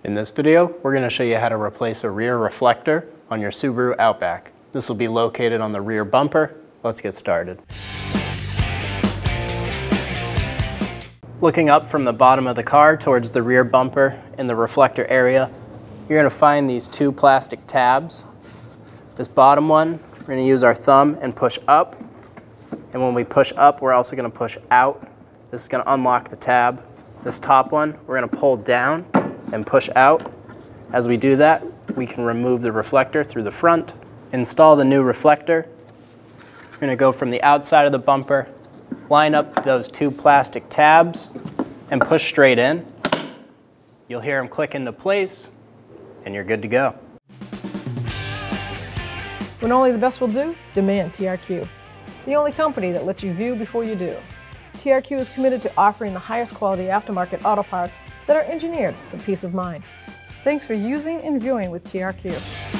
In this video, we're going to show you how to replace a rear reflector on your Subaru Outback. This will be located on the rear bumper. Let's get started. Looking up from the bottom of the car towards the rear bumper in the reflector area, you're going to find these two plastic tabs. This bottom one, we're going to use our thumb and push up. And when we push up, we're also going to push out. This is going to unlock the tab. This top one, we're going to pull down and push out. As we do that, we can remove the reflector through the front, install the new reflector. We're going to go from the outside of the bumper, line up those two plastic tabs, and push straight in. You'll hear them click into place, and you're good to go. When only the best will do, demand TRQ. The only company that lets you view before you do. TRQ is committed to offering the highest quality aftermarket auto parts that are engineered for peace of mind. Thanks for using and viewing with TRQ.